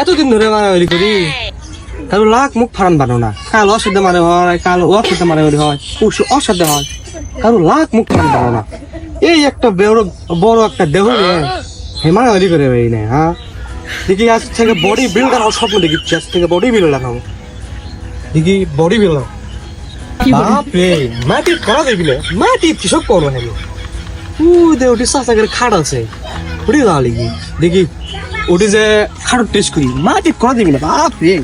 এতদিন ধরে মারামারি করি, কারো লাখ মুখ ফারান বানো না, কাল ওর সাথে মারে হয়, কাল ওর সাথে মারামারি হয়, পরশু ওর সাথে হয়, কারো লাখ মুখ ফারান বানো না। এই একটা বড় একটা দেহ নিয়ে হে মারামারি করে এই না। হ্যাঁ দেখি আজ থেকে বডি বিল্ডার হওয়ার স্বপ্ন দেখিচ্ছি, আজ থেকে বডি বিল্ডার হবো। দেখি বডি বিল্ডার বাপরে, মাটি করা দেখবি না, মাটি কিসব করবো হ্যাঁ দে ওটি চাষা করে খাট আছে, ওটি যাওয়া লিখবি। দেখি ওটি যে খাট টেস্ট করি, মাটি করা দিবি না। বাপরে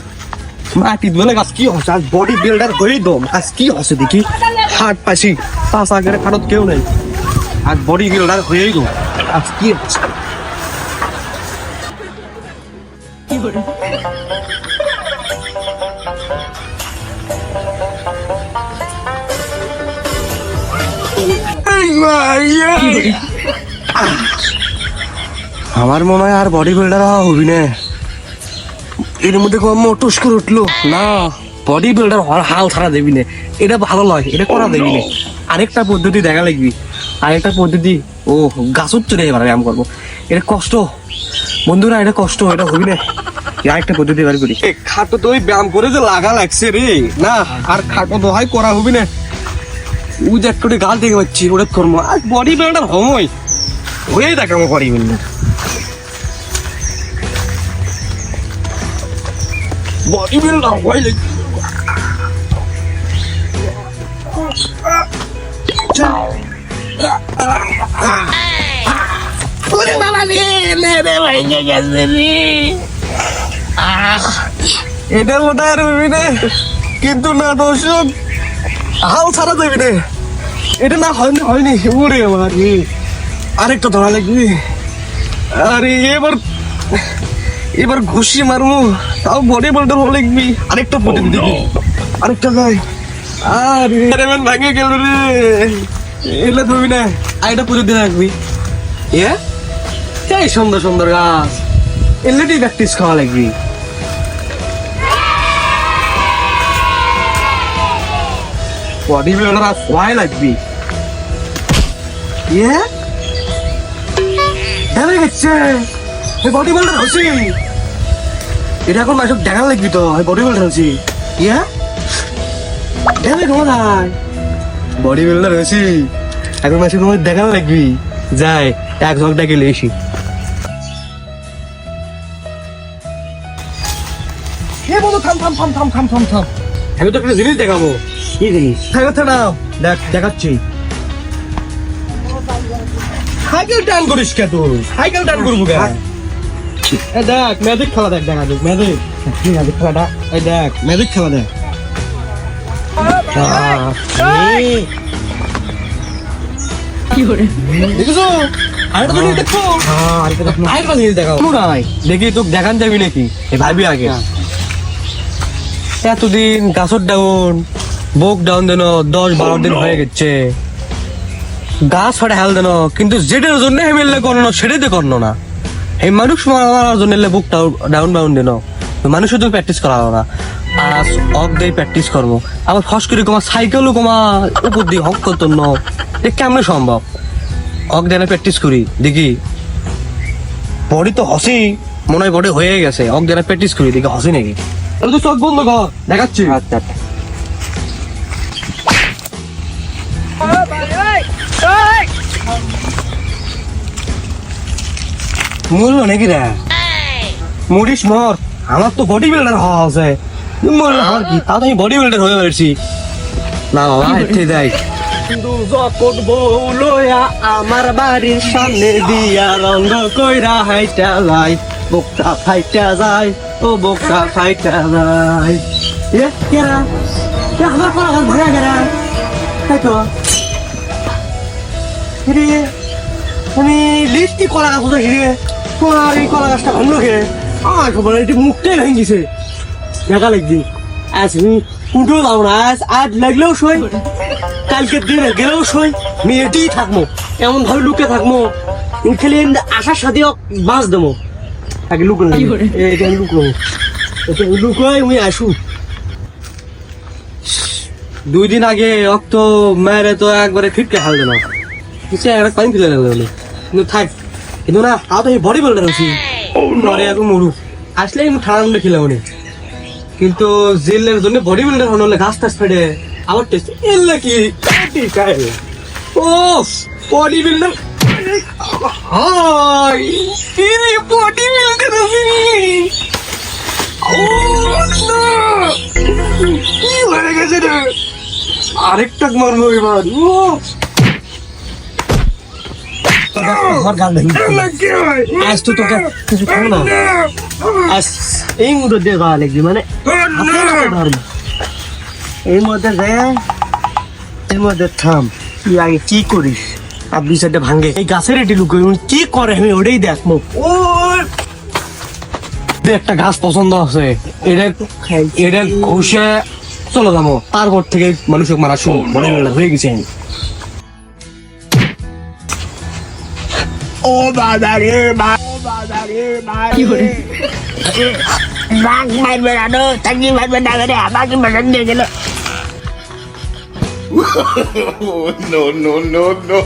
মাটি বলে গাছ কি হচ্ছে, আজ বডি বিল্ডার হয়েই দম, আজ কি হচ্ছে দেখি হাট পাইছি, চাষা করে খাটত কেউ নেই, আজ বডি বিল্ডার হয়েই দম, আজ কি হচ্ছে। আমার মনে হয় আর বডি বিল্ডার হবি না, এর মধ্যে মোটুস করে উঠলো না, বডি বিল্ডার হওয়ার হাল ছাড়া দেবি না, এটা ভালো নয়, এটা করা দেবি না। আরেকটা পদ্ধতি দেখা লাগবি, আরেকটা পদ্ধতি, ও গাছত চলে এবার ব্যায়াম করবো, এটা কষ্ট বন্ধুরা, এটা কষ্ট, এটা হবি না। আরেকটা পদ্ধতি বার করি, খাটো তো ওই ব্যায়াম করে যে লাগা লাগছে রে, না আর খাটো তো হয় করা হবি না। ও যে একটু গাল দেখে পাচ্ছি, ওটা করবো, আর বডি বিল্ডার হয় হয়ে দেখাবো বডি বিল্ডার। বডি বিল্ডার হয় এটা মোটা আর হবি না, কিন্তু না দর্শক হাল ছাড়া দেবি না, এটা না হয়নি হয়নি। ওরে আমার আরেকটা ধরা লাগবে, আরে এবার ঘুষি মারবো, তাও বডি বিল্ডার হলে লিখবি। আরেকটা পদ্ধতি দেখি, আরেকটা যাই, আরে ভাঙে গেল রে, এলে ধরবি না, আরেকটা পদ্ধতি রাখবি। এই সুন্দর সুন্দর গাছ, এলেটি প্র্যাকটিস খাওয়া লাগবি। বডি বিল্ডার আর ভয় লাগবি। বডি বিল্ডার হচ্ছি, এটা এখন মাসব দেখা লাগবি তো, বডি বিল্ডার হচ্ছি। বডি বিল্ডার হচ্ছি, এখন মাসে তোমার দেখা লাগবি। যাই এক ঝলটা গেলে এসি। আমি তো একটা জিনিস দেখাবো। কি জিনিস? দেখ দেখাচ্ছি। সাইকেল টান করিস কে তুই? সাইকেল টান করবো কে? দেখ ম্যাজিক খেলা, দেখ দেখা দেখ ম্যাজিক খেলাটা, এই দেখ ম্যাজিক খেলা দেখ। দেখি তোকে দেখান যাবি নাকি, ভাবি আগে। এতদিন গাছর ডাউন বুক ডাউন দেন 10-12 দিন হয়ে গেছে, গাছ ফাটে হাল দেন, কিন্তু যেটার জন্য হেমেলে করলো সেটাতে করলো না। এই মানুষ মারার জন্য বুক ডাউন ডাউন দেন, মানুষের জন্য প্র্যাকটিস করা হলো না। আজ অফ দিয়ে প্র্যাকটিস করবো, আবার ফস করে কমা সাইকেলও কমা উপর দিয়ে হক করতো না, এ কেমন সম্ভব? অক দিয়ে প্র্যাকটিস করি দেখি, বডি তো হসি মনে হয়, বডি হয়ে গেছে, অক দিয়ে প্র্যাকটিস করি দেখি হসি নাকি। তো চোখ বন্ধ কর, দেখাচ্ছি। আচ্ছা মরলো নাকি রে? মরিস মর, আমার তো বডি বিল্ডার হওয়া আছে, মরলো আমার কি, তা তো আমি বডি বিল্ডার হয়ে পেরেছি না বাবা। ঠিক দেখ যখন বউ লয়া আমার বাড়ির সামনে দিয়া রঙ কইরা হাইটা যায়, বুকটা ফাইটা যায়, ও বুকটা ফাইটা যায়। কেরা আমার কলা গাছ ভাঙা গেরা, তাই তো আমি লিস্টি কলা গাছ কোথায় হিরে, তোমার এই কলা গাছটা ভাঙলো কে? আমার খবর এটি মুখটাই ভেঙেছে, দেখা লাগছি। আজ আমি উঠো যাও না, আজ লাগলেও সই, কালকের দিনে গেলেও সই, আমি এটাই থাকবো, এমন ভাবে লুকে থাকবো, খেলে আসার সাথে বাঁচ দেবো। আগে লুকলো লুকলো লুকাই আমি আসু। 2 দিন আগে অক্ত মেরে তো একবারে ফিটকে হাল দিল, একটা পানি ফেলে লাগলো, কিন্তু থাক, কিন্তু না তাও তো বডি বিল্ডার হচ্ছি, মরে এখন মরু। আসলে আমি ঠান্ডা খেলাম উনি কিন্তু জেলের জন্য বডি বিল্ডার হলে ঘাস টাস ফেটে আমার টেস্ট এলে কি ও বডি বিল্ডার হাই বডি বিল্ডার কি হয়ে গেছে রে আরেকটা মারবো এবার ও আজ তো তোকে কিছু খাবো না আজ এই মুহূর্তে দিয়ে গাওয়া লাগবে মানে এই মধ্যে এর মধ্যে থাম তুই আগে কি করিস আর দুই সাইডে ভাঙে এই গাছের এটি লুকোই কি করে আমি ওটাই দেখবো ও একটা ঘাস পছন্দ আছে এটা ঘষে চলে যাবো তারপর থেকে মানুষকে মারা শুরু মনে হয়ে গেছে ও বাবা রে কি করে বাঘ মারবে না তাকে মারবে না রে আমাকে মারন দিয়ে গেল no, no, no, no.